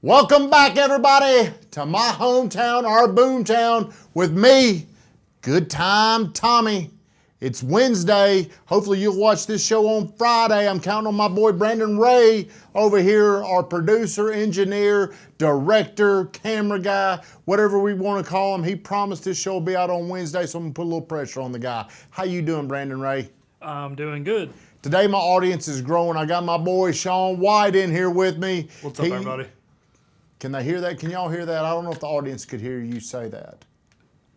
Welcome back, everybody, to my hometown, our Boomtown, with me, Good Time Tommy. It's Wednesday. Hopefully you'll watch this show on Friday. I'm counting on my boy Brandon Ray over here, our producer, engineer, director, camera guy, whatever we want to call him. He promised this show will be out on Wednesday, so I'm going to put a little pressure on the guy. How you doing, Brandon Ray? I'm doing good. Today my audience is growing. I got my boy Sean White in here with me. What's up, everybody? Can they hear that? Can y'all hear that? I don't know if the audience could hear you say that.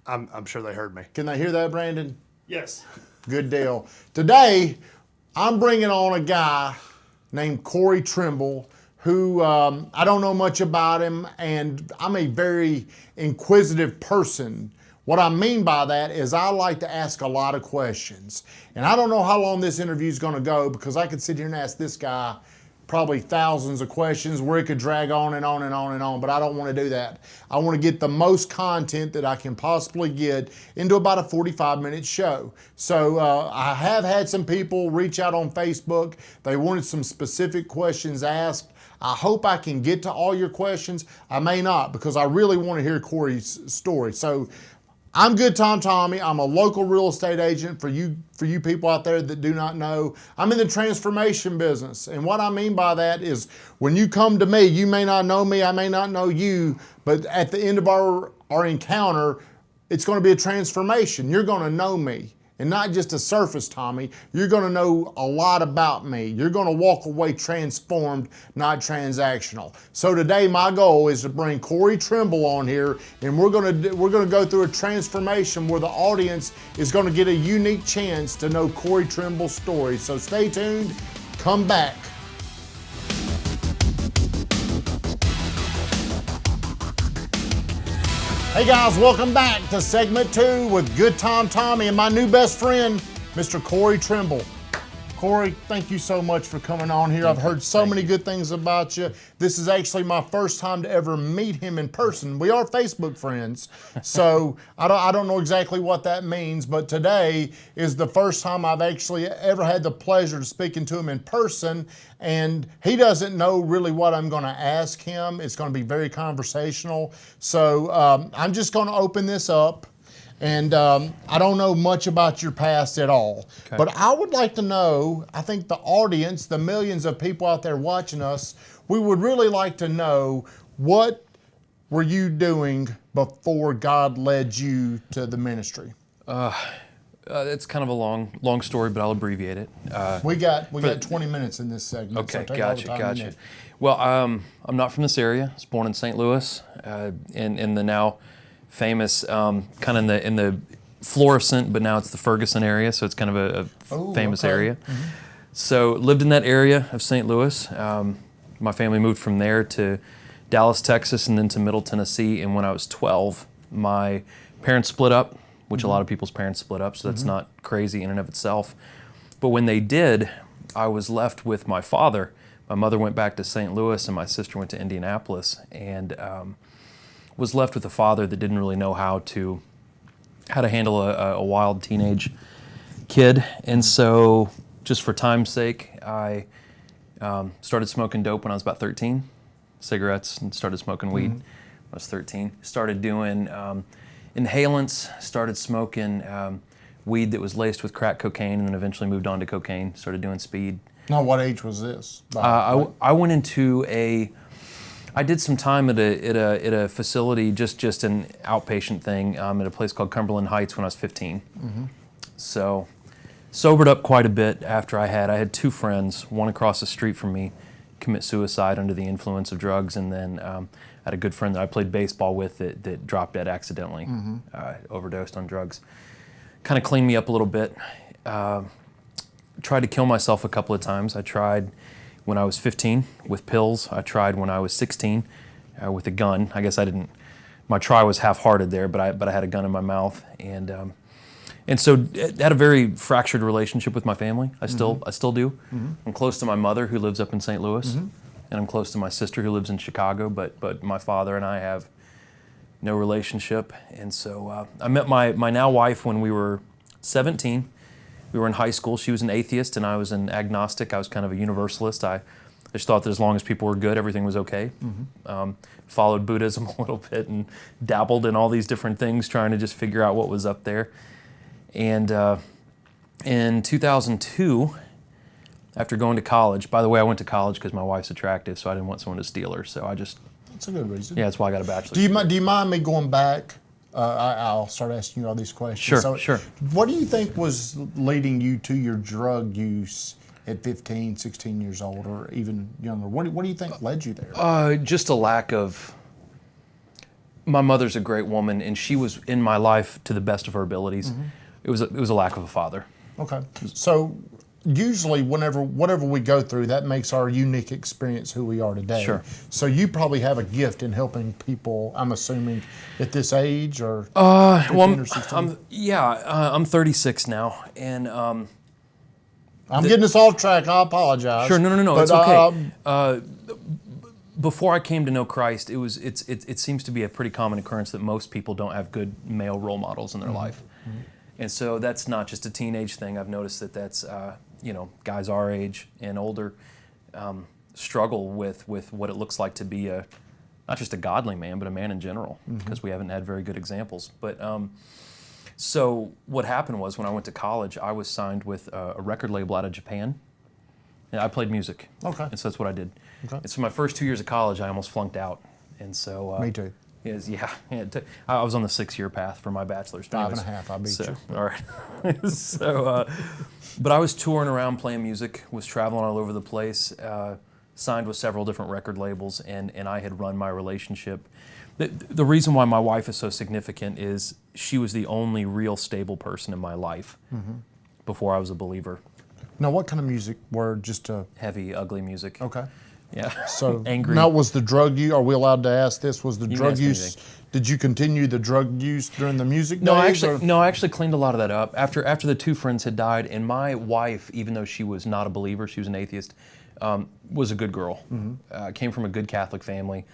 I'm sure they heard me. Can they hear that, Brandon? Yes. Good deal. Today, I'm bringing on a guy named Corey Trimble, who I don't know much about him, and I'm a very inquisitive person. What I mean by that is I like to ask a lot of questions. And I don't know how long this interview is going to go, because I could sit here and ask this guy probably thousands of questions where it could drag on and on and on and on, but I don't want to do that. I want to get the most content that I can possibly get into about a 45-minute show. So I have had some people reach out on Facebook. They wanted some specific questions asked. I hope I can get to all your questions. I may not, because I really want to hear Corey's story. So I'm Good Time Tommy. I'm a local real estate agent. For you people out there that do not know, I'm in the transformation business. And what I mean by that is when you come to me, you may not know me, I may not know you, but at the end of our encounter, it's going to be a transformation. You're going to know me. And not just a surface Tommy, you're going to know a lot about me. You're going to walk away transformed, not transactional. So today my goal is to bring Corey Trimble on here, and we're going to go through a transformation where the audience is going to get a unique chance to know Corey Trimble's story. So stay tuned, come back. Hey guys, welcome back to segment 2 with Good Time Tommy and my new best friend, Mr. Corey Trimble. Corey, thank you so much for coming on here. I've heard so many good things about you. This is actually my first time to ever meet him in person. We are Facebook friends, so I don't know exactly what that means, but today is the first time I've actually ever had the pleasure of speaking to him in person, and he doesn't know really what I'm going to ask him. It's going to be very conversational, so I'm just going to open this up. And I don't know much about your past at all. Okay. But I would like to know, I think the audience, the millions of people out there watching us, we would really like to know, what were you doing before God led you to the ministry? It's kind of a long story, but I'll abbreviate it. We got 20 minutes in this segment. Okay, so gotcha. Well, I'm not from this area. I was born in St. Louis, in the now famous, kind of in the Florissant, but now it's the Ferguson area, so it's kind of a famous area. Mm-hmm. So lived in that area of St. Louis. My family moved from there to Dallas, Texas, and then to Middle Tennessee. And when I was 12, my parents split up, which a lot of people's parents split up, so that's not crazy in and of itself. But when they did, I was left with my father. My mother went back to St. Louis, and my sister went to Indianapolis, and was left with a father that didn't really know how to handle a wild teenage kid. And so, just for time's sake, I started smoking dope when I was about 13, cigarettes, and started smoking weed when I was 13. Started doing inhalants, started smoking weed that was laced with crack cocaine, and then eventually moved on to cocaine, started doing speed. Now, what age was this? I went into I did some time at a facility, just an outpatient thing, at a place called Cumberland Heights when I was 15. Mm-hmm. So, sobered up quite a bit after I had two friends, one across the street from me, commit suicide under the influence of drugs, and then I had a good friend that I played baseball with that dropped dead accidentally, overdosed on drugs. Kind of cleaned me up a little bit. Tried to kill myself a couple of times. I tried when I was 15 with pills. I tried when I was 16 with a gun. I guess I didn't. My try was half-hearted there, but I had a gun in my mouth, and so had a very fractured relationship with my family. I still do. Mm-hmm. I'm close to my mother, who lives up in St. Louis, and I'm close to my sister, who lives in Chicago. But my father and I have no relationship, and so I met my now wife when we were 17. We were in high school. She was an atheist and I was an agnostic. I was kind of a universalist. I I just thought that as long as people were good, everything was okay. Followed Buddhism a little bit and dabbled in all these different things, trying to just figure out what was up there. And in 2002, after going to college, by the way, I went to college because my wife's attractive, so I didn't want someone to steal her. So I just, That's a good reason. yeah, that's why I got a bachelor's. Do you mind me going back? I'll start asking you all these questions. Sure, So, sure. What do you think was leading you to your drug use at 15, 16 years old, or even younger? What do you think led you there? Just a lack of. My mother's a great woman, and she was in my life to the best of her abilities. It was a lack of a father. Okay. So usually whatever we go through, that makes our unique experience who we are today. Sure. So you probably have a gift in helping people, I'm assuming, at this age, or 15 Well, or 16? I'm 36 now, and I'm getting us off track. I apologize. sure, no, But, it's okay. Before I came to know Christ, it seems to be a pretty common occurrence that most people don't have good male role models in their life, and so that's not just a teenage thing. I've noticed that that's guys our age and older struggle with what it looks like to be not just a godly man, but a man in general, because we haven't had very good examples. But so what happened was, when I went to college, I was signed with a record label out of Japan, and I played music. Okay. And so that's what I did. Okay. And so my first 2 years of college, I almost flunked out, and so Me too. I was on the 6-year path for my bachelor's. But 5.5, I beat you. All right. So, but I was touring around playing music, was traveling all over the place, signed with several different record labels, and I had run my relationship. The reason why my wife is so significant is she was the only real stable person in my life before I was a believer. Now, what kind of music were just Heavy, ugly music. okay? Yeah. So Angry. Now, was the drug use? Are we allowed to ask this? Was the can drug ask me use? anything. Did you continue the drug use during the music No, days? I actually cleaned a lot of that up after the two friends had died, and my wife, even though she was not a believer, she was an atheist, was a good girl. Came from a good Catholic family.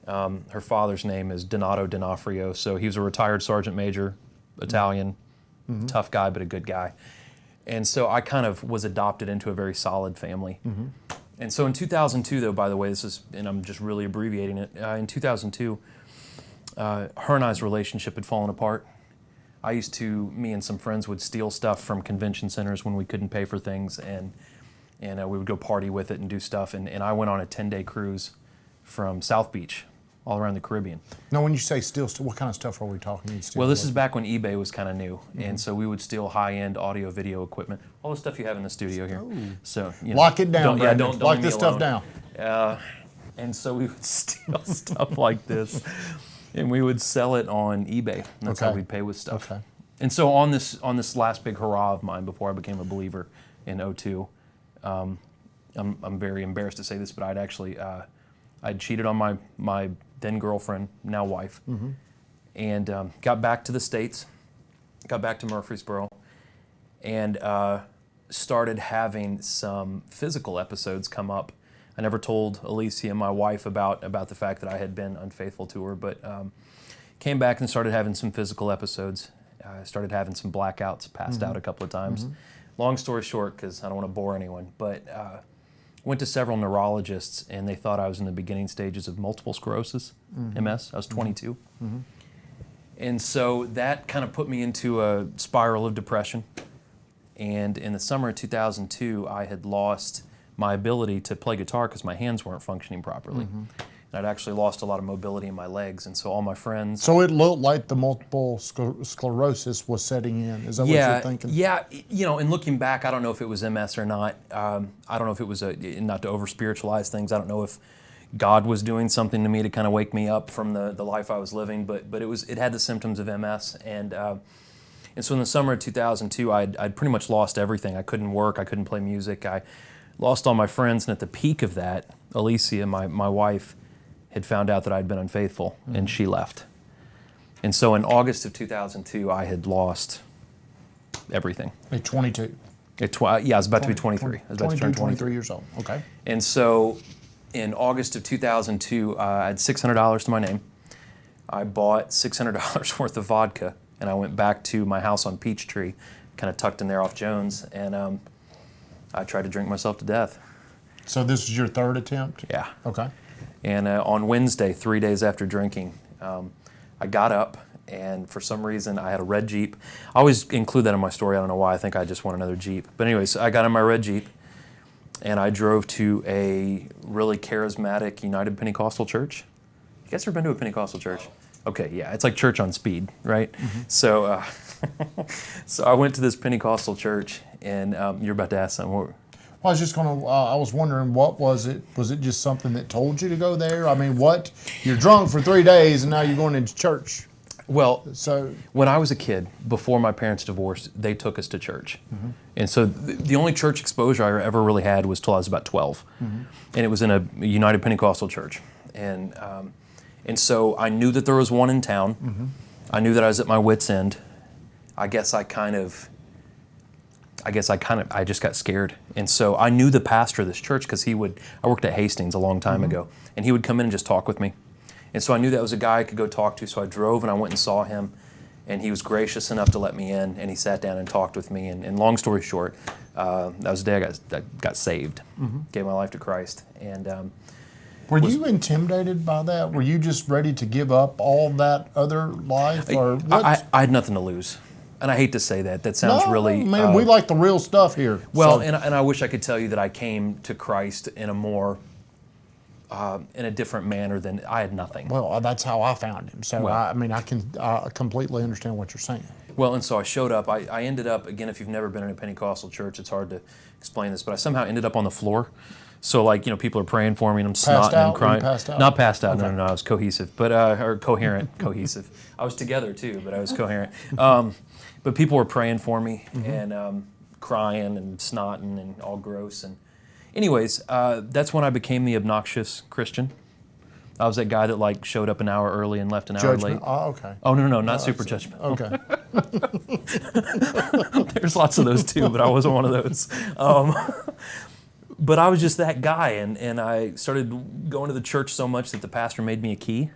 Her father's name is Donato D'Onofrio, so he was a retired sergeant major, Italian, tough guy but a good guy. And so I kind of was adopted into a very solid family. And so in 2002, though, by the way, and I'm just really abbreviating it, in 2002, her and I's relationship had fallen apart. Me and some friends would steal stuff from convention centers when we couldn't pay for things, and we would go party with it and do stuff. And I went on a 10-day cruise from South Beach all around the Caribbean. Now, when you say steal, what kind of stuff are we talking? You'd steal Well, this like- is back when eBay was kind of new, and so we would steal high-end audio video equipment, all the stuff you have in the studio here. So Lock it down, Brandon. don't Lock leave this me stuff alone. down. And so we would steal stuff like this, and we would sell it on eBay. And that's how Okay. we'd pay with stuff. Okay. And so on this last big hurrah of mine before I became a believer in '02, I'm very embarrassed to say this, but I'd cheated on my then girlfriend, now wife, and got back to the States, got back to Murfreesboro, and started having some physical episodes come up. I never told Alicia, my wife, about the fact that I had been unfaithful to her, but came back and started having some physical episodes. Started having some blackouts, passed out a couple of times. Long story short, because I don't want to bore anyone, but went to several neurologists, and they thought I was in the beginning stages of multiple sclerosis, MS. I was 22. And so that kind of put me into a spiral of depression. And in the summer of 2002, I had lost my ability to play guitar because my hands weren't functioning properly. And I'd actually lost a lot of mobility in my legs, and so all my friends... So it looked like the multiple sclerosis was setting in. Is that what you're thinking? Yeah, and looking back, I don't know if it was MS or not. I don't know if it was, not to over-spiritualize things, I don't know if God was doing something to me to kind of wake me up from the life I was living, but it had the symptoms of MS, and so in the summer of 2002, I'd pretty much lost everything. I couldn't work, I couldn't play music, I lost all my friends, and at the peak of that, Alicia, my wife, had found out that I'd been unfaithful, and she left. And so in August of 2002, I had lost everything. At 22. I was about to be 23. I was about to turn 23 years old. Okay. And so in August of 2002, I had $600 to my name. I bought $600 worth of vodka, and I went back to my house on Peachtree, kind of tucked in there off Jones, and I tried to drink myself to death. So this is your third attempt? Yeah. Okay. And on Wednesday, 3 days after drinking, I got up, and for some reason I had a red Jeep. I always include that in my story. I don't know why. I think I just want another Jeep. But anyways, I got in my red Jeep, and I drove to a really charismatic United Pentecostal church. You guys ever been to a Pentecostal church? Okay, yeah, it's like church on speed, right? So, so I went to this Pentecostal church, and you're about to ask something. Well, I was just going to, I was wondering, what was it? Was it just something that told you to go there? I mean, what? You're drunk for 3 days and now you're going into church. Well, So, when I was a kid, before my parents divorced, they took us to church. And so the only church exposure I ever really had was till I was about 12. And it was in a United Pentecostal church. And so I knew that there was one in town. I knew that I was at my wit's end. I just got scared. And so I knew the pastor of this church because I worked at Hastings a long time ago, and he would come in and just talk with me. And so I knew that was a guy I could go talk to, so I drove and I went and saw him, and he was gracious enough to let me in, and he sat down and talked with me. And long story short, that was the day I got saved, gave my life to Christ. And were you intimidated by that? Were you just ready to give up all that other life? Or what? I had nothing to lose. And I hate to say that. That sounds really... man, we like the real stuff here. Well, So- and I wish I could tell you that I came to Christ in a more, in a different manner than I had nothing. Well, that's how I found him. So, Well- I mean, I can completely understand what you're saying. Well, and so I showed up. I ended up, again, if you've never been in a Pentecostal church, it's hard to explain this, but I somehow ended up on the floor. So, like, people are praying for me, and I'm snotting out? and crying. Were you passed out? Not passed out. Okay. No, I was cohesive, but or coherent, cohesive. I was together too, but I was coherent. But people were praying for me and crying and snotting and all gross. And anyways, that's when I became the obnoxious Christian. I was that guy that showed up an hour early and left an hour late. Judgment. Oh, okay. Oh no, not super judgmental. Okay. There's lots of those too, but I wasn't one of those. But I was just that guy, and I started going to the church so much that the pastor made me a key,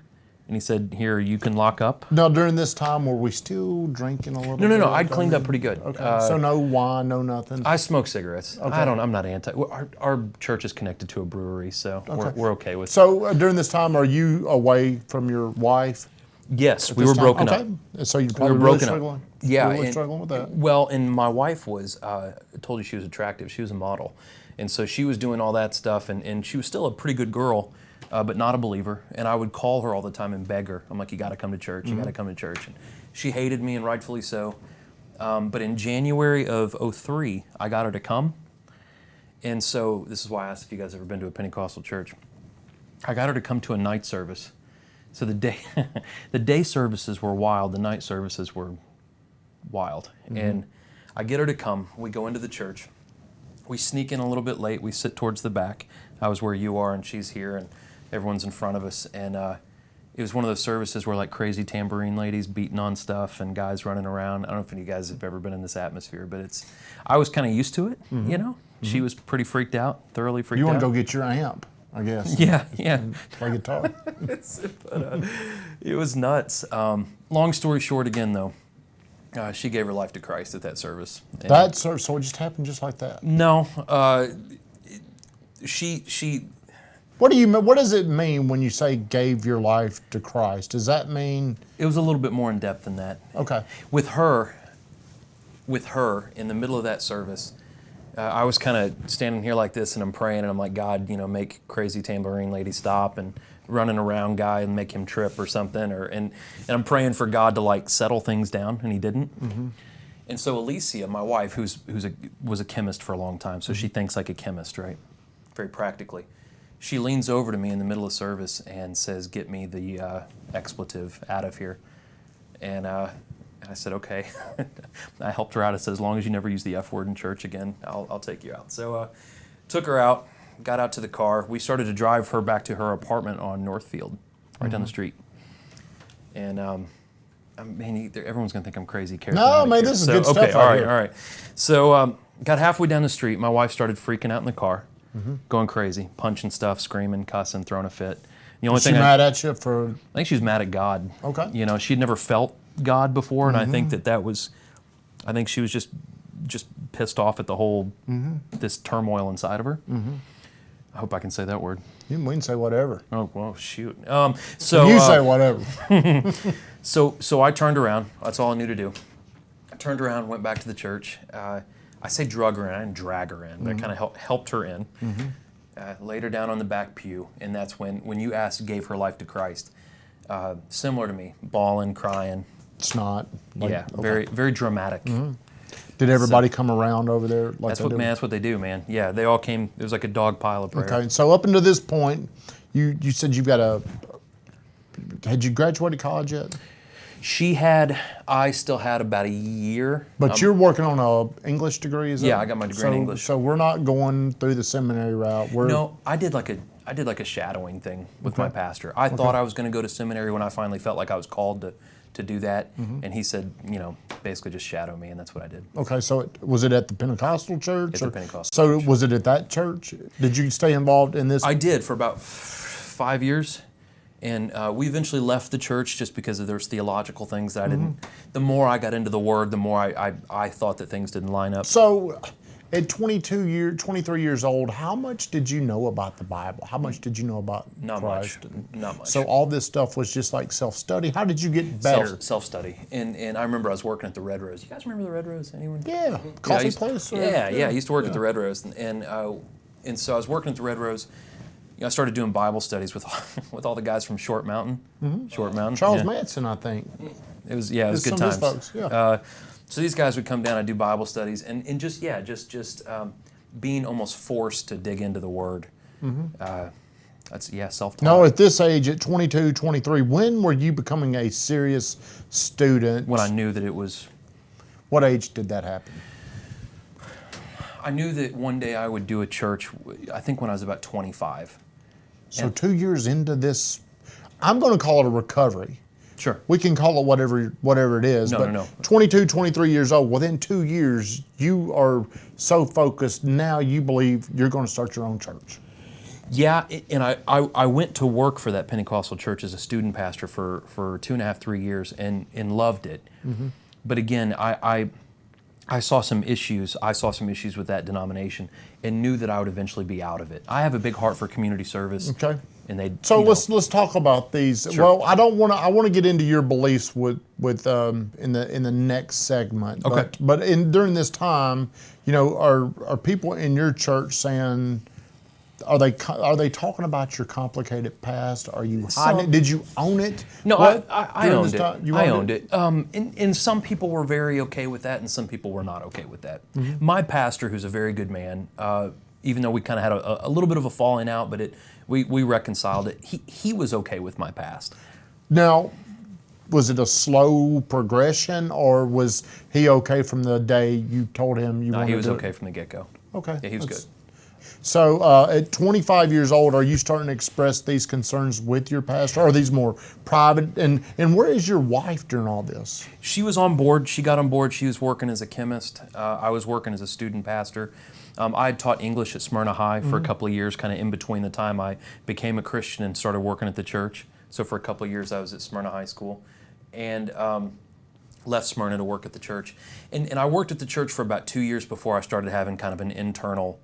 and he said, "Here, you can lock up." Now, during this time, were we still drinking a little bit? No. I'd cleaned up pretty good. Okay. So no wine, no nothing? I smoke cigarettes. Okay. I'm not anti. Our church is connected to a brewery, so we're okay with. So during this time, are you away from your wife? Yes, we This were time? broken Okay. up. So you're We probably were really broken up. struggling? Yeah, Really and- struggling with that? Well, and my wife was, I told you she was attractive. She was a model. And so she was doing all that stuff, and she was still a pretty good girl, but not a believer. And I would call her all the time and beg her. I'm like, you got to come to church. You got to come to church. And she hated me, and rightfully so. But in January of '03, I got her to come. And so this is why I asked if you guys ever been to a Pentecostal church. I got her to come to a night service. So the day services were wild. The night services were wild. And I get her to come. We go into the church. We sneak in a little bit late. We sit towards the back. I was where you are, and she's here, and everyone's in front of us. And it was one of those services where crazy tambourine ladies beating on stuff and guys running around. I don't know if any of you guys have ever been in this atmosphere, but I was kind of used to it, She was pretty freaked out, thoroughly freaked out. You want to go get your amp, I guess. Yeah. Play guitar. But, it was nuts. Long story short again, though. She gave her life to Christ at that service. And So it just happened just like that. no, she. What does it mean when you say gave your life to Christ? Does that mean? It was a little bit more in depth than that. Okay. With her, in the middle of that service, I was kind of standing here like this, and I'm praying, and I'm like, God, make crazy tambourine lady stop, and running around guy and make him trip or something, and I'm praying for God to settle things down, and He didn't. And so Alicia, my wife, was a chemist for a long time, so she thinks like a chemist, right? Very practically. She leans over to me in the middle of service and says, "Get me the expletive out of here." And I said, "Okay." I helped her out. I said, "As long as you never use the F word in church again, I'll take you out." So took her out, got out to the car. We started to drive her back to her apartment on Northfield, right down the street. And everyone's going to think I'm crazy. No, man, this is good stuff. Okay, all right here. right. So got halfway down the street. My wife started freaking out in the car, going crazy, punching stuff, screaming, cussing, throwing a fit. The only Is she thing mad at you for? I think she was mad at God. Okay. She'd never felt God before, and I think I think she was just pissed off at the whole this turmoil inside of her. I hope I can say that word. We can say whatever. Oh, well, shoot. You say whatever. So I turned around. That's all I knew to do. I turned around, went back to the church. I say drug her in. I didn't drag her in, but I kind of helped her in. Laid her down on the back pew, and that's when you asked, gave her life to Christ. Similar to me, bawling, crying. Snot. Yeah, very, very dramatic. Did everybody come around over there? That's what they do, man. Yeah, they all came. It was like a dog pile of prayer. Okay, so up until this point, you said you've got had you graduated college yet? I still had about a year. But you're working on a English degree, is that? Yeah, I got my degree in English. So we're not going through the seminary route. No, I did like a shadowing thing with my pastor. I thought I was going to go to seminary when I finally felt like I was called to do that, and he said, basically just shadow me, and that's what I did. Okay, so was it at the Pentecostal church? At the Pentecostal So church. was it at that church? Did you stay involved in this? I did for about 5 years. And we eventually left the church just because there's theological things that I didn't. The more I got into the Word, the more I thought that things didn't line up. So, at 23 years old, how much did you know about the Bible? How much did you know about Christ? Not much. So all this stuff was just like self-study. How did you get better? Self-study. And I remember I was working at the Red Rose. You guys remember the Red Rose? Anyone? Yeah, coffee place. Yeah. I used to work at the Red Rose, and so I was working at the Red Rose. I started doing Bible studies with all the guys from Short Mountain. Short Mountain. Charles Manson, I think. It was good some times. of his folks, yeah. So these guys would come down and do Bible studies, and just being almost forced to dig into the Word. That's self-taught. No, at this age, at 22, 23, when were you becoming a serious student? When I knew that it was. What age did that happen? I knew that one day I would do a church. I think when I was about 25. So 2 years into this, I'm going to call it a recovery. Sure. We can call it whatever it is. No. 22, 23 years old, within 2 years, you are so focused, now you believe you're going to start your own church. Yeah, and I went to work for that Pentecostal church as a student pastor for 2.5, 3 years and loved it. But again, I saw some issues. I saw some issues with that denomination and knew that I would eventually be out of it. I have a big heart for community service. Okay. And let's talk about these. Sure. Well, I want to get into your beliefs with in the next segment. Okay. But during this time, are people in your church saying, are they talking about your complicated past? Are you hiding it? Did you own it? No, I owned it. I owned it. it. And some people were very okay with that, and some people were not okay with that. My pastor, who's a very good man, even though we kind of had a little bit of a falling out, but we reconciled it. He was okay with my past. Now, was it a slow progression, or was he okay from the day you told him you wanted to? He was okay from the get-go. Okay. Yeah, he was good. So at 25 years old, are you starting to express these concerns with your pastor? Or are these more private? And where is your wife during all this? She was on board. She got on board. She was working as a chemist. I was working as a student pastor. I had taught English at Smyrna High for a couple of years, kind of in between the time I became a Christian and started working at the church. So for a couple of years, I was at Smyrna High School. And left Smyrna to work at the church. And I worked at the church for about 2 years before I started having kind of an internal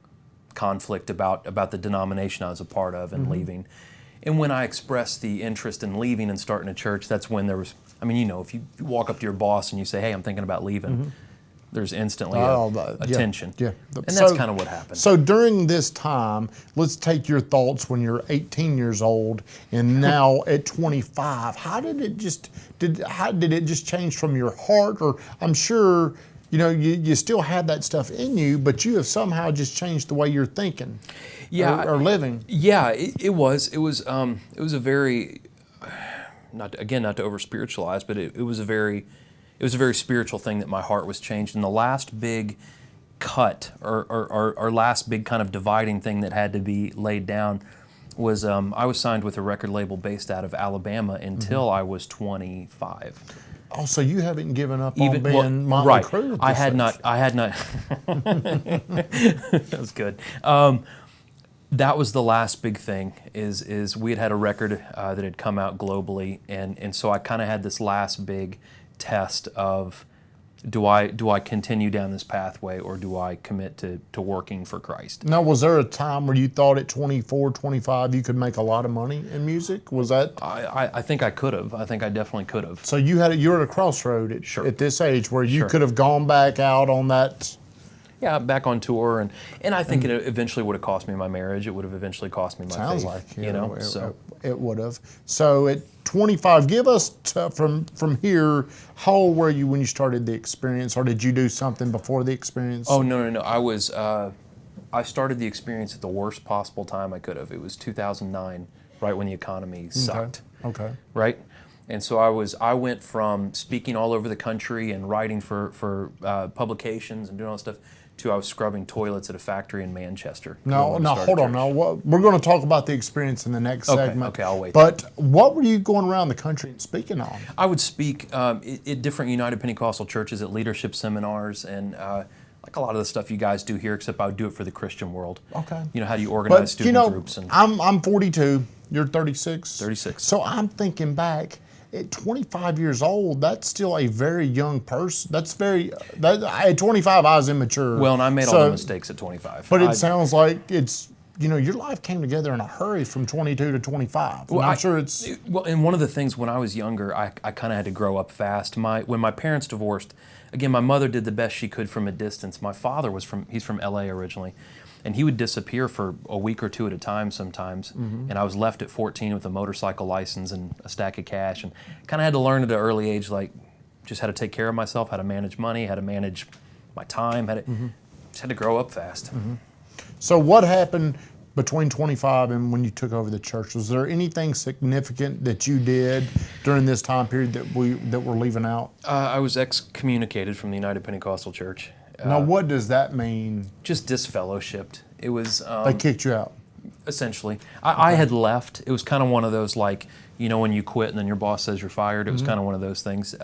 conflict about the denomination I was a part of and leaving. And when I expressed the interest in leaving and starting a church, that's when there was, if you walk up to your boss and you say, hey, I'm thinking about leaving, there's instantly a tension. Yeah. And that's kind of what happened. So during this time, let's take your thoughts when you're 18 years old and now at 25. How did it just change from your heart? Or I'm sure you still had that stuff in you, but you have somehow just changed the way you're thinking, or living. Yeah, it was. It was a very, not to over spiritualize, but it was a very spiritual thing that my heart was changed. And the last big cut, or last big kind of dividing thing that had to be laid down, was I was signed with a record label based out of Alabama until I was 25. Oh, so you haven't given up on being Motley Crue? I had not. That was good. That was the last big thing. Is we had a record that had come out globally, and so I kind of had this last big test of do I continue down this pathway, or do I commit to working for Christ? Now, was there a time where you thought at 24, 25 you could make a lot of money in music? Was that? I think I could have. I think I definitely could have. So you were at a crossroad at this age where you Sure. could have gone back out on that. Yeah, back on tour, and I think it eventually would have cost me my marriage. It would have eventually cost me my Sounds faith. like you know. it would have. So at 25, give us from here. How old were you when you started the experience, or did you do something before the experience? Oh no! I was. I started the experience at the worst possible time I could have. It was 2009, right when the economy sucked. Okay. Right. And so I went from speaking all over the country and writing for publications and doing all that stuff to I was scrubbing toilets at a factory in Manchester. Now, hold on. Now, we're going to talk about the experience in the next segment. Okay, I'll wait. But what were you going around the country and speaking on? I would speak at different United Pentecostal churches, at leadership seminars, and like a lot of the stuff you guys do here, except I would do it for the Christian world. Okay. You know, how do you organize student groups? And I'm 42. You're 36. 36. So I'm thinking back. At 25 years old, that's still a very young person. At 25, I was immature. Well, and I made all the mistakes at 25. But it sounds like your life came together in a hurry from 22 to 25. Well, I'm sure it's... Well, and one of the things when I was younger, I kind of had to grow up fast. When my parents divorced, again, my mother did the best she could from a distance. My father he's from LA originally. And he would disappear for a week or two at a time sometimes. And I was left at 14 with a motorcycle license and a stack of cash, and kind of had to learn at an early age, like just how to take care of myself, how to manage money, how to manage my time, just had to grow up fast. So what happened between 25 and when you took over the church? Was there anything significant that you did during this time period that we're leaving out? I was excommunicated from the United Pentecostal Church. Now, what does that mean? Just disfellowshipped. It was... They kicked you out? Essentially. I had left. It was kind of one of those, like, when you quit and then your boss says you're fired. It was kind of one of those things.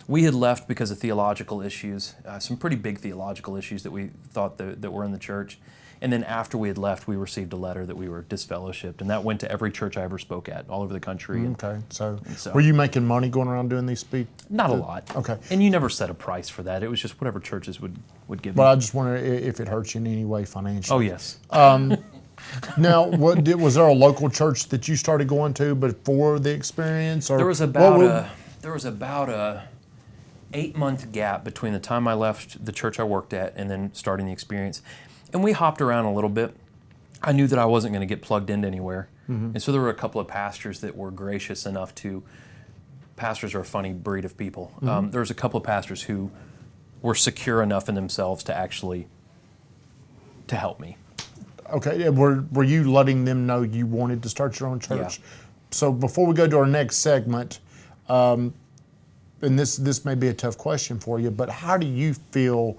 We had left because of theological issues, some pretty big theological issues that we thought that were in the church. And then after we had left, we received a letter that we were disfellowshipped, and that went to every church I ever spoke at, all over the country. Okay, so were you making money going around doing these speeches? Not a lot. Okay. And you never set a price for that. It was just whatever churches would give me. But I just wonder if it hurt you in any way financially. Oh, yes. Now, was there a local church that you started going to before the experience? Or There was about a 8-month gap between the time I left the church I worked at and then starting the experience. And we hopped around a little bit. I knew that I wasn't going to get plugged into anywhere. And so there were a couple of pastors that were gracious enough to... Pastors are a funny breed of people. There was a couple of pastors who were secure enough in themselves to actually to help me. Okay, were you letting them know you wanted to start your own church? Yeah. So before we go to our next segment, and this may be a tough question for you, but how do you feel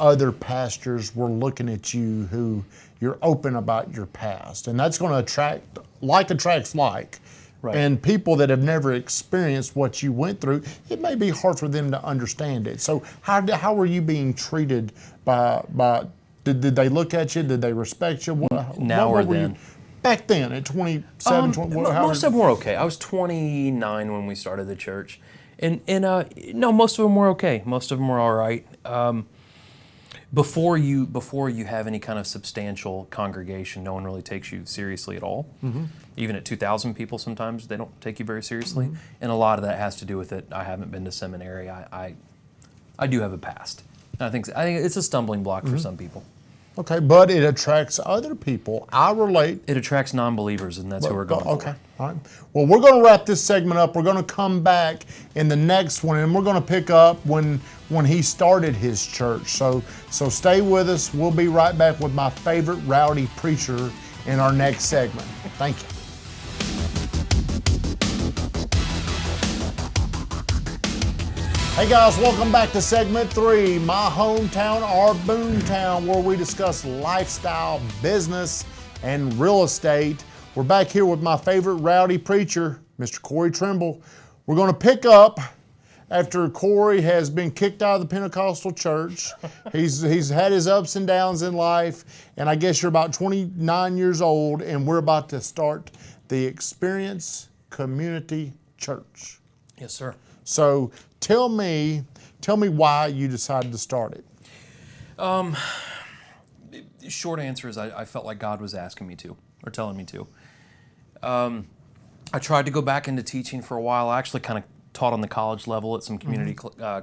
other pastors were looking at you who you're open about your past? And that's going to attracts like. Right. And people that have never experienced what you went through, it may be hard for them to understand it. So how were you being treated by did they look at you? Did they respect you? Now or then? Back then at 27, 20, most of them were okay. I was 29 when we started the church. And no, most of them were okay. Most of them were all right. Before you have any kind of substantial congregation, no one really takes you seriously at all. Even at 2,000 people, sometimes they don't take you very seriously. And a lot of that has to do with it. I haven't been to seminary. I do have a past. And I think it's a stumbling block for some people. Okay, but it attracts other people. I relate. It attracts non-believers, and that's who we're going for. Okay, all right. Well, we're going to wrap this segment up. We're going to come back in the next one, and we're going to pick up when he started his church. So stay with us. We'll be right back with my favorite rowdy preacher in our next segment. Thank you. Hey guys, welcome back to segment 3, my hometown, our Boomtown, where we discuss lifestyle, business, and real estate. We're back here with my favorite rowdy preacher, Mr. Corey Trimble. We're going to pick up after Corey has been kicked out of the Pentecostal church. He's had his ups and downs in life, and I guess you're about 29 years old, and we're about to start the Experience Community Church. Yes, sir. So tell me, Tell me why you decided to start it. Short answer is I felt like God was asking me to, or telling me to. I tried to go back into teaching for a while. I actually kind of taught on the college level at some community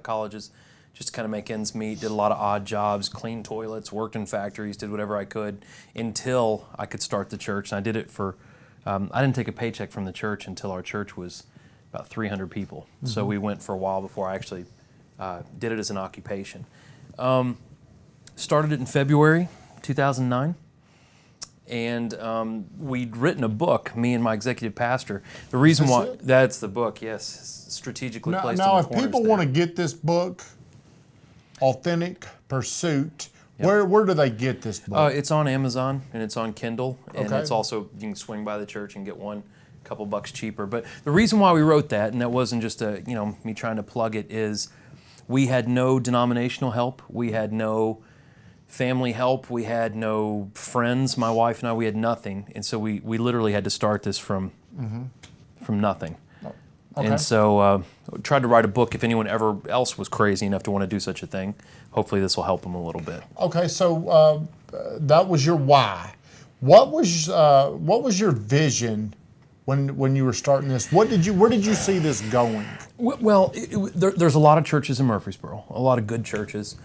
colleges, just to kind of make ends meet. Did a lot of odd jobs, cleaned toilets, worked in factories, did whatever I could until I could start the church. And I did it for, I didn't take a paycheck from the church until our church was about 300 people. So we went for a while before I actually did it as an occupation. Started it in February 2009. And we'd written a book, me and my executive pastor. The reason why that's the book, yes, strategically placed. Now, in the if people there. want to get this book, Authentic Pursuit, where do they get this book? It's on Amazon and it's on Kindle, and Okay. it's also you can swing by the church and get one a couple bucks cheaper. But the reason why we wrote that, and that wasn't just me trying to plug it, is we had no denominational help, we had no family help, we had no friends, my wife and I, we had nothing, and so we literally had to start this from nothing. Okay. And so tried to write a book if anyone ever else was crazy enough to want to do such a thing. Hopefully this will help them a little bit. Okay, so that was your why. What was your vision when you were starting this? Where did you see this going? Well, there's a lot of churches in Murfreesboro, a lot of good churches,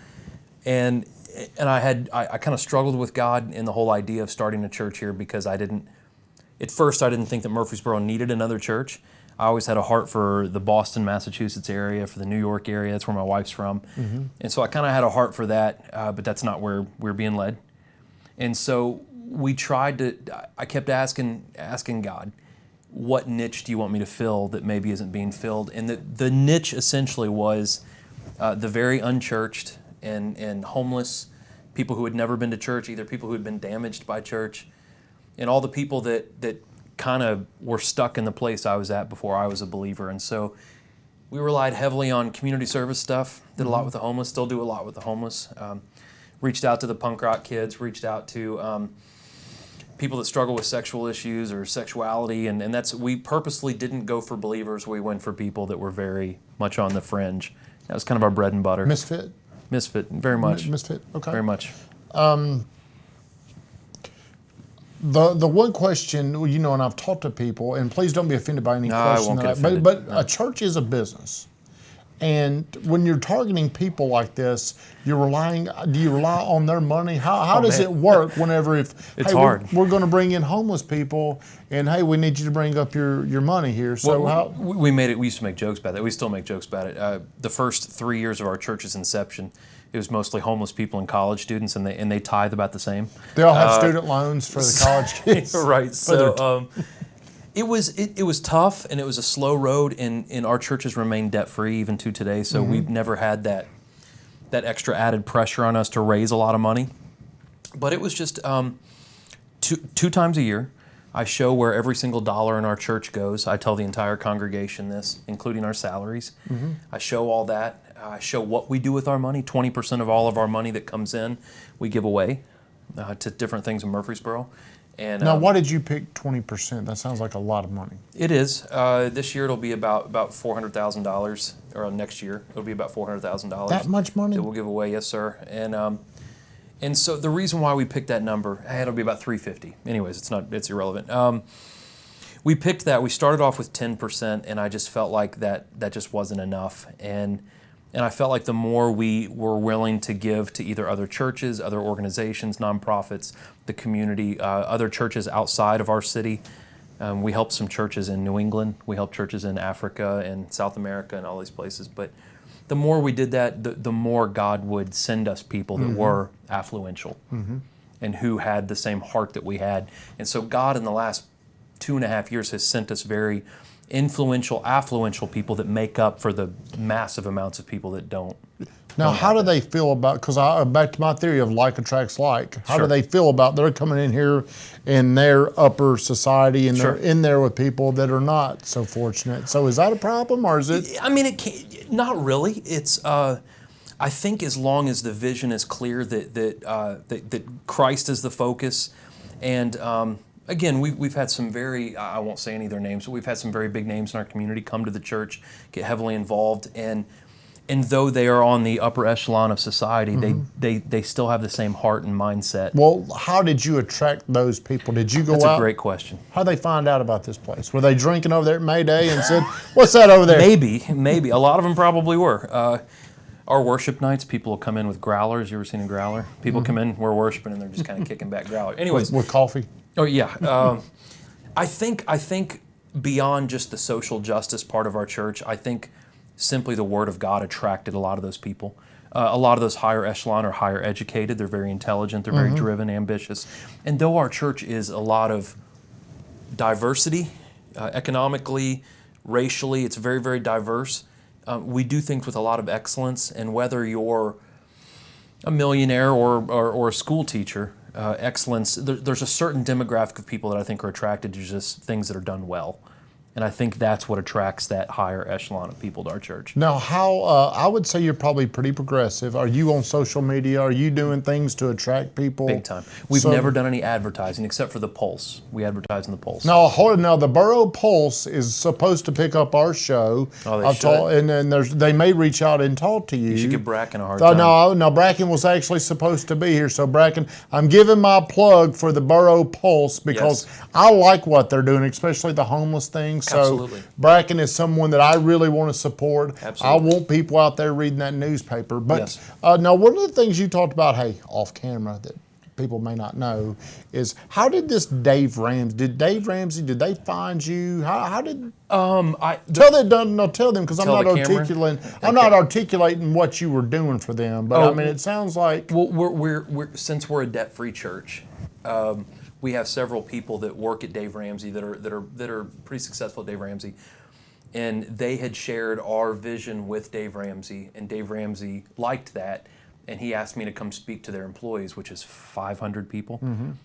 and I kind of struggled with God in the whole idea of starting a church here because at first I didn't think that Murfreesboro needed another church. I always had a heart for the Boston, Massachusetts area, for the New York area. That's where my wife's from. And so I kind of had a heart for that, but that's not where we're being led. And so I kept asking God, what niche do you want me to fill that maybe isn't being filled? And the niche essentially was the very unchurched and homeless, people who had never been to church, either people who had been damaged by church, and all the people that kind of were stuck in the place I was at before I was a believer. And so we relied heavily on community service stuff, did a lot with the homeless, still do a lot with the homeless. Reached out to the punk rock kids, reached out to people that struggle with sexual issues or sexuality, and we purposely didn't go for believers, we went for people that were very much on the fringe. That was kind of our bread and butter. Misfit, very much. Misfit, okay. Very much. The one question, and I've talked to people, and please don't be offended by any No, I question, won't get offended. but No. a church is a business. And when you're targeting people like this, do you rely on their money? How does man. it work whenever It's hey, hard. We're going to bring in homeless people, and hey, we need you to bring up your money here. So Well, we used to make jokes about that. We still make jokes about it. The first 3 years of our church's inception, it was mostly homeless people and college students, and they tithe about the same. they all have student loans for the college kids. Right. So it was tough, and it was a slow road, and our church has remained debt free even to today. So we've never had that extra added pressure on us to raise a lot of money. But it was just two times a year, I show where every single dollar in our church goes. I tell the entire congregation this, including our salaries. I show all that. I show what we do with our money. 20% of all of our money that comes in, we give away to different things in Murfreesboro. And Now, why did you pick 20%? That sounds like a lot of money. it is. This year it'll be about $400,000, or next year it'll be about $400,000. That much money? That we'll give away, yes, sir. And so the reason why we picked that number, it'll be about $350. Anyways, it's irrelevant. We picked that. We started off with 10%, and I just felt like that just wasn't enough. And I felt like the more we were willing to give to either other churches, other organizations, nonprofits, the community, other churches outside of our city. We helped some churches in New England. We helped churches in Africa and South America and all these places. But the more we did that, the more God would send us people that were affluential and who had the same heart that we had. And so God in the last 2.5 years has sent us very influential, affluential people that make up for the massive amounts of people that don't. Now, how do they feel about, because back to my theory of like attracts like, how do Sure. they feel about they're coming in here in their upper society and Sure. they're in there with people that are not so fortunate? So is that a problem, or is it? I mean, it can't, not really. It's I think as long as the vision is clear that Christ is the focus, and again, we've had some very, I won't say any of their names, but we've had some very big names in our community come to the church, get heavily involved, and And though they are on the upper echelon of society, they still have the same heart and mindset. Well, how did you attract those people? Did you go That's out? a great question. How'd they find out about this place? Were they drinking over there at May Day and said, "What's that over there?" Maybe. A lot of them probably were. Our worship nights, people will come in with growlers. You ever seen a growler? People come in, we're worshiping, and they're just kind of kicking back growler. Anyways. With coffee? Oh, yeah. I think beyond just the social justice part of our church, I think simply the Word of God attracted a lot of those people. A lot of those higher echelon are higher educated. They're very intelligent. They're very driven, ambitious. And though our church is a lot of diversity, economically, racially, it's very, very diverse. We do things with a lot of excellence. And whether you're a millionaire or a school teacher, excellence, there's a certain demographic of people that I think are attracted to just things that are done well. And I think that's what attracts that higher echelon of people to our church. Now, I would say you're probably pretty progressive. Are you on social media? Are you doing things to attract people? Big time. We've never done any advertising except for the Pulse. We advertise in the Pulse. Now, the Borough Pulse is supposed to pick up our show. Oh, they should. And then they may reach out and talk to you. You should give Bracken a hard time. No, Bracken was actually supposed to be here. So, Bracken, I'm giving my plug for the Borough Pulse because I like what they're doing, especially the homeless thing. So, Absolutely. Bracken is someone that I really want to support. Absolutely. I want people out there reading that newspaper. But now, one of the things you talked about, off camera, that people may not know, is how did this Dave Ramsey? Did they find you? How did? Tell them because I'm not articulating. I'm not articulating what you were doing for them. But I mean, it sounds like. Well, since we're a debt-free church. We have several people that work at Dave Ramsey that are pretty successful at Dave Ramsey, and they had shared our vision with Dave Ramsey, and Dave Ramsey liked that, and he asked me to come speak to their employees, which is 500 people,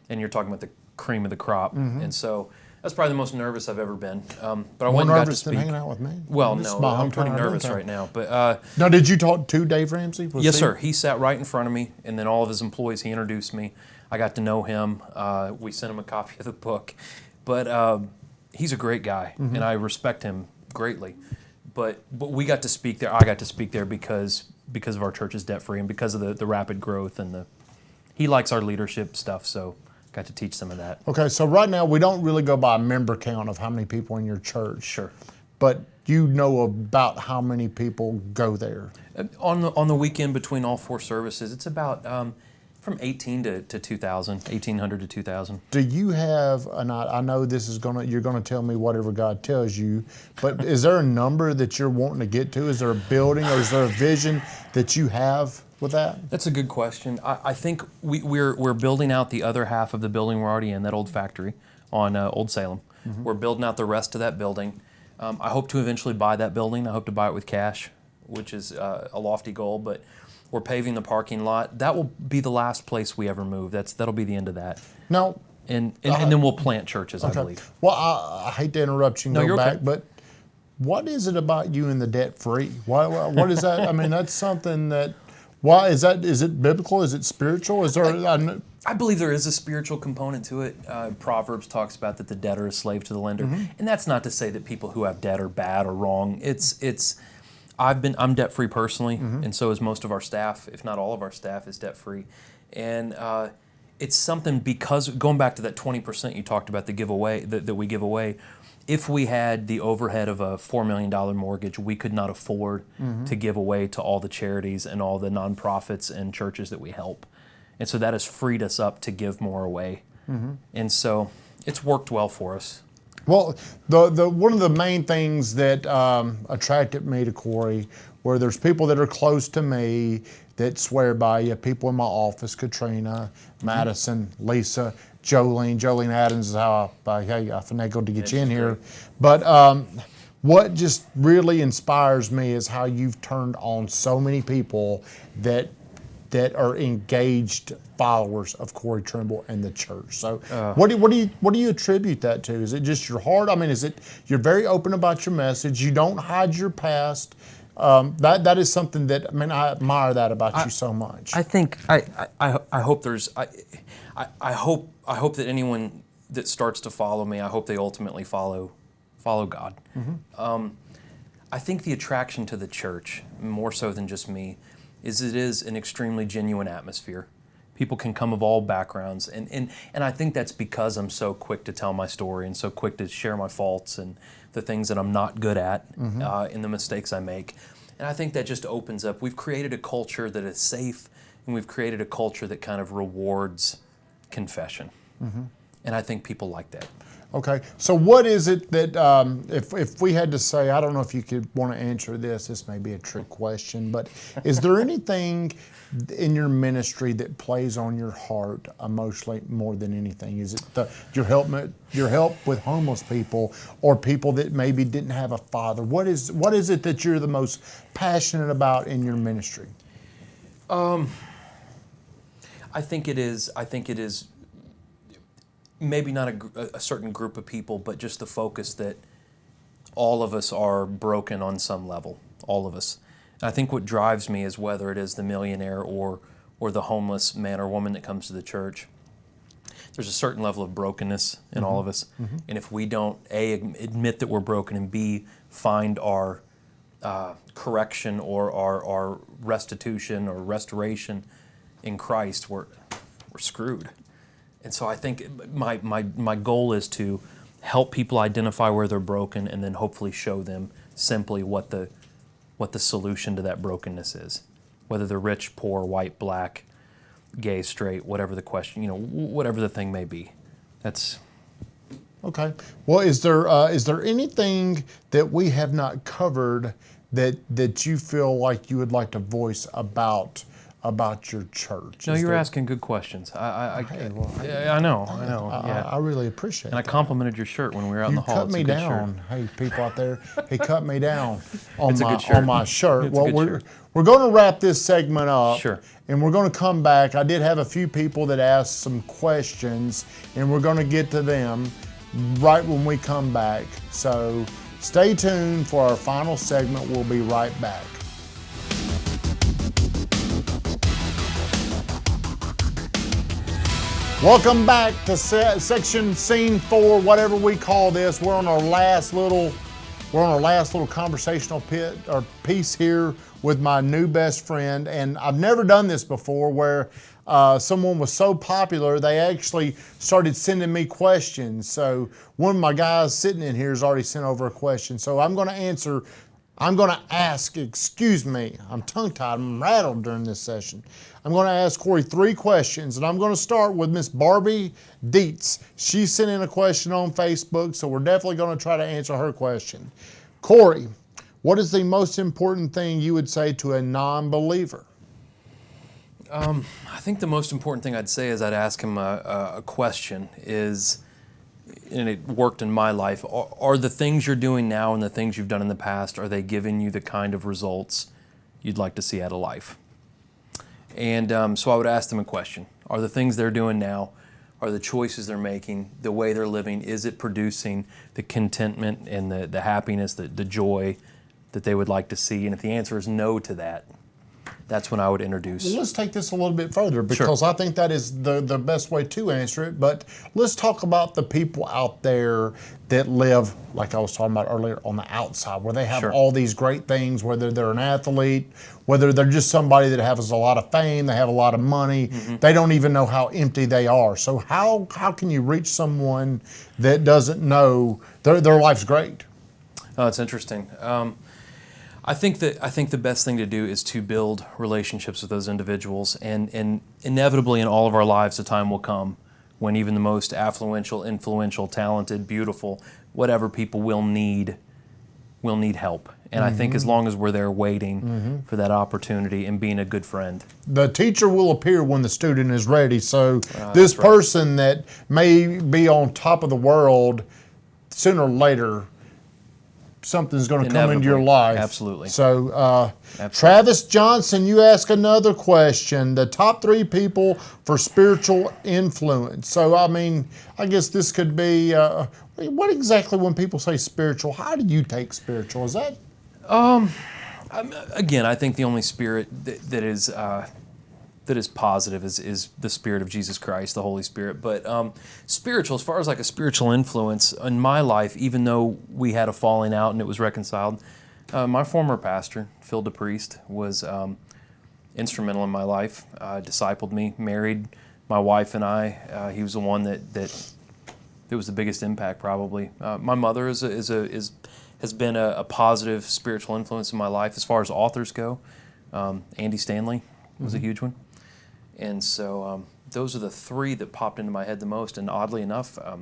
and you're talking about the cream of the crop, and so that's probably the most nervous I've ever been. But I went and got to speak. Than hanging out with me. Well, no, I'm pretty nervous right now. But now, did you talk to Dave Ramsey? Yes, sir. He sat right in front of me, and then all of his employees. He introduced me. I got to know him. We sent him a copy of the book. But he's a great guy, and I respect him greatly. But we got to speak there. I got to speak there because of our church's debt-free and because of the rapid growth. And he likes our leadership stuff, so got to teach some of that. Okay, so right now we don't really go by a member count of how many people in your church. Sure. But you know about how many people go there. On the weekend between all four services, it's about... from 18 to 2,000, 1,800 to 2,000. Do you have, and I know this is you're gonna tell me whatever God tells you, but is there a number that you're wanting to get to? Is there a building or is there a vision that you have with that? That's a good question. I think we're building out the other half of the building we're already in, that old factory on Old Salem. We're building out the rest of that building. I hope to eventually buy that building. I hope to buy it with cash, which is a lofty goal, but we're paving the parking lot. That will be the last place we ever move. That'll be the end of that. No. And then we'll plant churches, I believe. Well, I hate to interrupt you and go back, but what is it about you and the debt-free? What is that? I mean, that's something that, why is that? Is it biblical? Is it spiritual? Is there? I believe there is a spiritual component to it. Proverbs talks about that the debtor is slave to the lender. And that's not to say that people who have debt are bad or wrong. I'm debt-free personally, and so is most of our staff, if not all of our staff, is debt-free. And it's something because, going back to that 20% you talked about, the giveaway, that we give away, if we had the overhead of a $4 million mortgage, we could not afford to give away to all the charities and all the nonprofits and churches that we help. And so that has freed us up to give more away. And so it's worked well for us. Well, the one of the main things that attracted me to Corey, where there's people that are close to me that swear by you, people in my office, Katrina, Madison, Lisa, Jolene Adams is how I finagled to get you in here. But what just really inspires me is how you've turned on so many people that are engaged followers of Corey Trimble and the church. So what do you attribute that to? Is it just your heart? I mean, is it you're very open about your message? You don't hide your past. That is something that, I mean, I admire that about you so much. I think I hope there's I hope that anyone that starts to follow me, I hope they ultimately follow God. I think the attraction to the church, more so than just me, is it is an extremely genuine atmosphere. People can come of all backgrounds, and I think that's because I'm so quick to tell my story and so quick to share my faults and the things that I'm not good at, and the mistakes I make. And I think that just opens up. We've created a culture that is safe, and we've created a culture that kind of rewards confession. And I think people like that. Okay, so what is it that, if we had to say, I don't know if you could want to answer this may be a trick question, but is there anything in your ministry that plays on your heart emotionally more than anything? Is it your help with homeless people or people that maybe didn't have a father? What is it that you're the most passionate about in your ministry? I think it is maybe not a certain group of people, but just the focus that all of us are broken on some level, all of us. And I think what drives me is whether it is the millionaire or the homeless man or woman that comes to the church, there's a certain level of brokenness in all of us. And if we don't, A, admit that we're broken, and B, find our correction or our restitution or restoration in Christ, we're screwed. And so I think my goal is to help people identify where they're broken and then hopefully show them simply what the solution to that brokenness is. Whether they're rich, poor, white, black, gay, straight, whatever the question, whatever the thing may be. That's okay. Well, is there anything that we have not covered that you feel like you would like to voice about your church? No, you're asking good questions. I know. Yeah. I really appreciate it. And I complimented your shirt when we were out in the hall. You cut me down. Hey, people out there, he cut me down on It's a good shirt. my shirt. It's a Well, good shirt. we're going to wrap this segment up. Sure. And we're going to come back. I did have a few people that asked some questions, and we're going to get to them right when we come back. So stay tuned for our final segment. We'll be right back. Welcome back to section scene 4, whatever we call this. We're on our last little conversational piece here with my new best friend, and I've never done this before where someone was so popular they actually started sending me questions. So one of my guys sitting in here has already sent over a question. So I'm going to ask, excuse me, I'm tongue-tied, I'm rattled during this session. I'm going to ask Corey 3 questions, and I'm going to start with Miss Barbie Dietz. She sent in a question on Facebook, so we're definitely going to try to answer her question. Corey, what is the most important thing you would say to a non-believer? I think the most important thing I'd say is I'd ask him a question is, and it worked in my life, are the things you're doing now and the things you've done in the past, are they giving you the kind of results you'd like to see out of life? And so I would ask them a question. Are the things they're doing now, are the choices they're making, the way they're living, is it producing the contentment and the happiness, the joy that they would like to see? And if the answer is no to that, that's when I would introduce. Well, let's take this a little bit further because I think that is the best way to answer it. But let's talk about the people out there that live, like I was talking about earlier, on the outside, where they have all these great things, whether they're an athlete, whether they're just somebody that has a lot of fame, they have a lot of money, they don't even know how empty they are. So how can you reach someone that doesn't know their life's great? Oh, it's interesting. I think the best thing to do is to build relationships with those individuals, and inevitably in all of our lives, a time will come when even the most affluential, influential, talented, beautiful, whatever people will need help. And I think as long as we're there waiting for that opportunity and being a good friend. The teacher will appear when the student is ready. So this person that may be on top of the world, sooner or later, something's going to come into your life. Absolutely. So, Travis Johnson, you ask another question. The top 3 people for spiritual influence. So, I mean, I guess this could be, what exactly when people say spiritual, how do you take spiritual? Is that? Again, I think the only spirit that is positive is the Spirit of Jesus Christ, the Holy Spirit. But spiritual, as far as like a spiritual influence in my life, even though we had a falling out and it was reconciled, My former pastor, Phil DePriest, was instrumental in my life. Discipled me, married my wife and I. He was the one that it was the biggest impact, probably. My mother has been a positive spiritual influence in my life as far as authors go. Andy Stanley was a huge one, and so those are the three that popped into my head the most. And oddly enough, I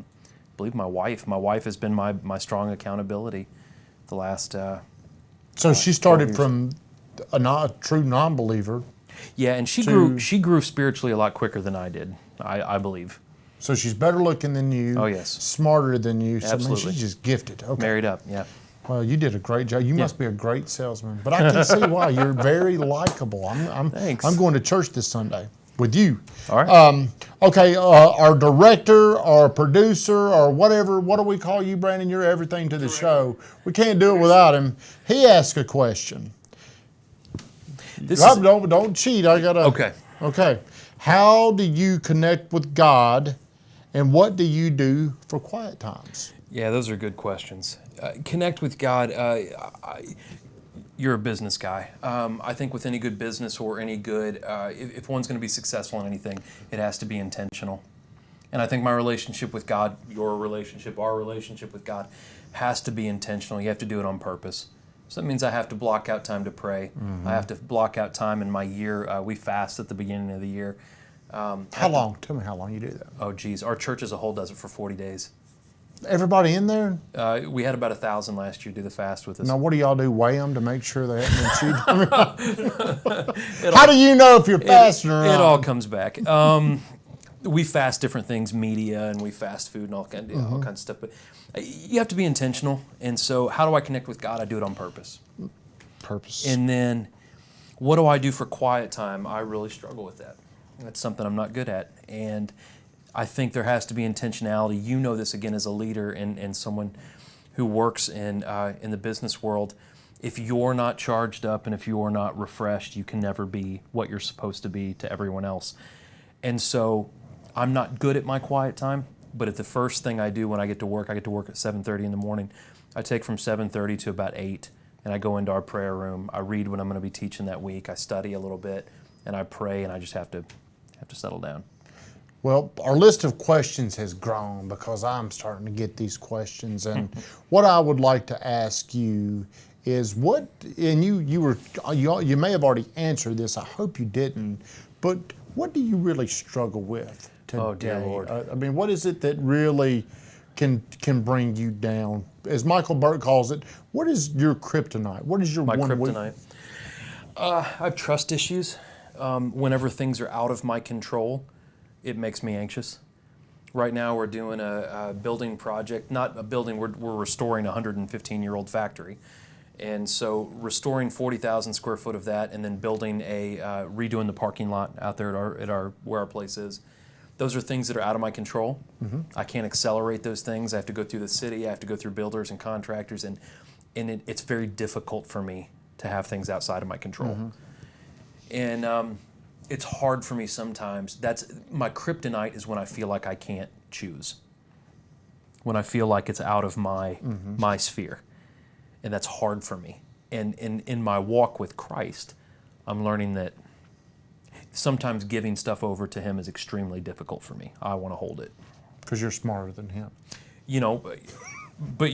believe my wife. My wife has been my strong accountability the last. So she started 12 years. from a true non-believer. Yeah, and she grew spiritually a lot quicker than I did. I believe. So she's better looking than you. Oh, yes. Smarter than you. So, Absolutely. I mean, she's just gifted. Okay. Married up, yeah. Well, you did a great job. You must be a great salesman. But I can see why. You're very likable. Thanks. I'm going to church this Sunday with you. All right. Okay, our director, our producer, or whatever, what do we call you, Brandon? You're everything to the show. We can't do it without him. He asked a question. Rob, don't cheat. I gotta. Okay. Okay. How do you connect with God, and what do you do for quiet times? Yeah, those are good questions. Connect with God. You're a business guy. I think with any good business or any good, if one's going to be successful in anything, it has to be intentional. And I think my relationship with God, your relationship, our relationship with God, has to be intentional. You have to do it on purpose. So that means I have to block out time to pray. I have to block out time in my year. We fast at the beginning of the year. How long? Tell me how long you do that. Oh, geez. Our church as a whole does it for 40 days. Everybody in there? We had about 1,000 last year do the fast with us. Now, what do y'all do? Weigh them to make sure they haven't been cheated? How do you know if you're fasting or not? It all comes back. We fast different things, media, and we fast food and all kinds of stuff. But you have to be intentional. And so how do I connect with God? I do it on purpose. Purpose. And then what do I do for quiet time? I really struggle with that. That's something I'm not good at. And I think there has to be intentionality. You know this, again, as a leader and someone who works in the business world. If you're not charged up and if you're not refreshed, you can never be what you're supposed to be to everyone else. And so I'm not good at my quiet time, but at the first thing I do when I get to work at 7:30 in the morning. I take from 7:30 to about 8, and I go into our prayer room. I read what I'm going to be teaching that week. I study a little bit, and I pray, and I just have to settle down. Well, our list of questions has grown because I'm starting to get these questions. And what I would like to ask you is what, and you may have already answered this, I hope you didn't, but what do you really struggle with today? Oh, dear Lord. I mean, what is it that really can bring you down? As Michael Burt calls it, what is your kryptonite? What is your My one kryptonite? I have trust issues. Whenever things are out of my control, it makes me anxious. Right now we're doing a building project, not a building, we're restoring a 115-year-old factory. And so restoring 40,000 square foot of that and then building redoing the parking lot out there where our place is. Those are things that are out of my control. I can't accelerate those things. I have to go through the city, I have to go through builders and contractors, and it's very difficult for me to have things outside of my control. And it's hard for me sometimes. That's my kryptonite is when I feel like I can't choose. When I feel like it's out of my sphere. And that's hard for me. And in my walk with Christ, I'm learning that sometimes giving stuff over to Him is extremely difficult for me. I want to hold it. Because you're smarter than Him. You know, but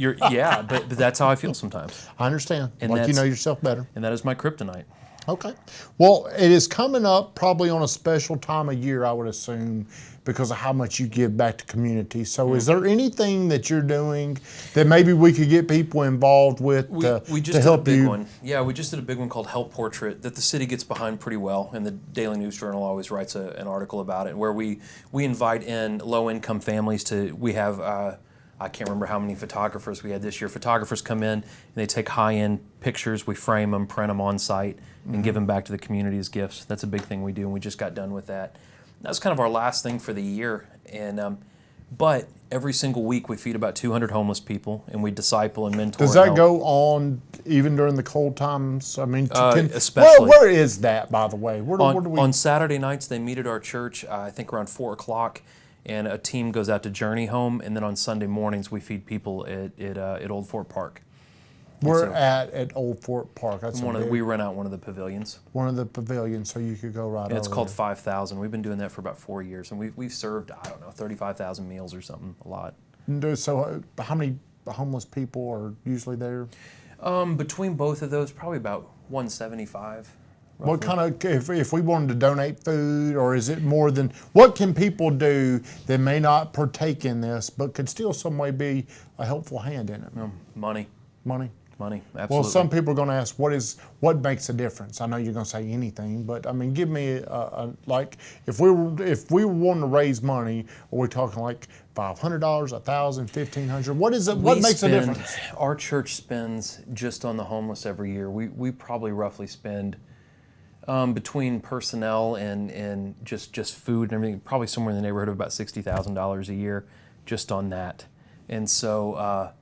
that's how I feel sometimes. I understand. And like you know yourself better. And that is my kryptonite. Okay. Well, it is coming up probably on a special time of year, I would assume, because of how much you give back to community. So is there anything that you're doing that maybe we could get people involved with we just to help did a big you? one. Yeah, we just did a big one called Help Portrait that the city gets behind pretty well, and the Daily News Journal always writes an article about it, where we invite in low-income families to, we have, I can't remember how many photographers we had this year. Photographers come in and they take high-end pictures, we frame them, print them on site, and give them back to the community as gifts. That's a big thing we do, and we just got done with that. That's kind of our last thing for the year. And but every single week we feed about 200 homeless people, and we disciple and mentor. Does that go on even during the cold times? I mean, especially. Where is that, by the way? Where do we? On Saturday nights, they meet at our church, I think around 4 o'clock, and a team goes out to Journey Home, and then on Sunday mornings we feed people at Old Fort Park. We're at Old Fort Park. That's We rent out one of the pavilions. one of the pavilions, so you could go right over. It's called there. 5,000. We've been doing that for about 4 years, and we've served, I don't know, 35,000 meals or something. A lot. So how many homeless people are usually there? Between both of those, probably about 175. What kind of, if we wanted to donate food, or is it more than, what can people do that may not partake in this, but could still some way be a helpful hand in it? Money. Money? Money, absolutely. Well, some people are going to ask, what makes a difference? I know you're going to say anything, but I mean, give me like if we were wanting to raise money, are we talking like $500, $1,000, $1,500? What is it? What makes a difference? Our church spends just on the homeless every year. We probably roughly spend between personnel and just food and everything, probably somewhere in the neighborhood of about $60,000 a year just on that. And so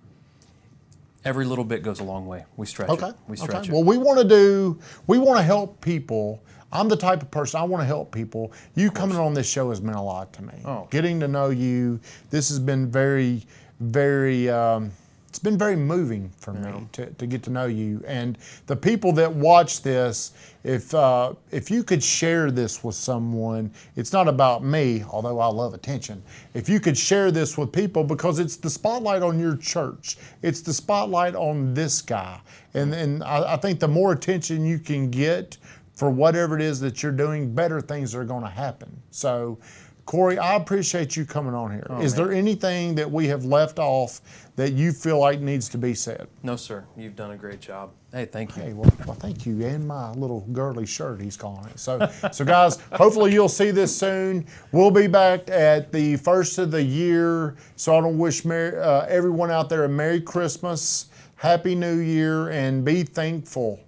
every little bit goes a long way. We stretch it. We stretch it. Well, we want to help people. I'm the type of person, I want to help people. You coming on this show has meant a lot to me. Getting to know you, this has been very, very, it's been very moving for me to get to know you. And the people that watch this, if you could share this with someone, it's not about me, although I love attention. If you could share this with people, because it's the spotlight on your church, it's the spotlight on this guy. And I think the more attention you can get for whatever it is that you're doing, better things are going to happen. So, Corey, I appreciate you coming on here. Is there anything that we have left off that you feel like needs to be said? No, sir. You've done a great job. Hey, thank you. Hey, well, thank you, and my little girly shirt he's calling it. So guys, hopefully you'll see this soon. We'll be back at the first of the year. So I want to wish everyone out there a Merry Christmas, Happy New Year, and be thankful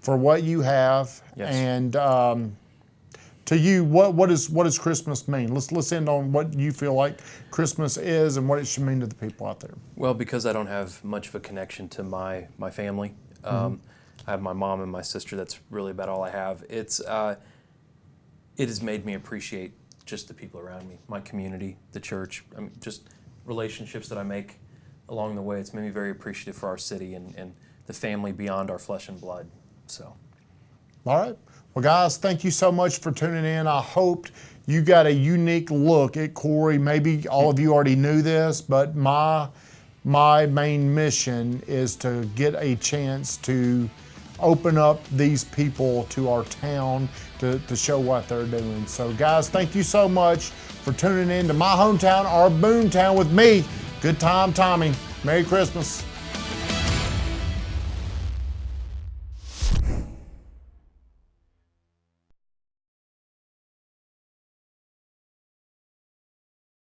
for what you have. Yes. And to you, what does Christmas mean? Let's end on what you feel like Christmas is and what it should mean to the people out there. Well, because I don't have much of a connection to my family, I have my mom and my sister. That's really about all I have. It has made me appreciate just the people around me, my community, the church. I mean, just relationships that I make along the way. It's made me very appreciative for our city and the family beyond our flesh and blood. So, all right. Well, guys, thank you so much for tuning in. I hoped you got a unique look at Corey. Maybe all of you already knew this, but my main mission is to get a chance to open up these people to our town to show what they're doing. So, guys, thank you so much for tuning in to my hometown, our Boomtown, with me, Good Time Tommy. Merry Christmas.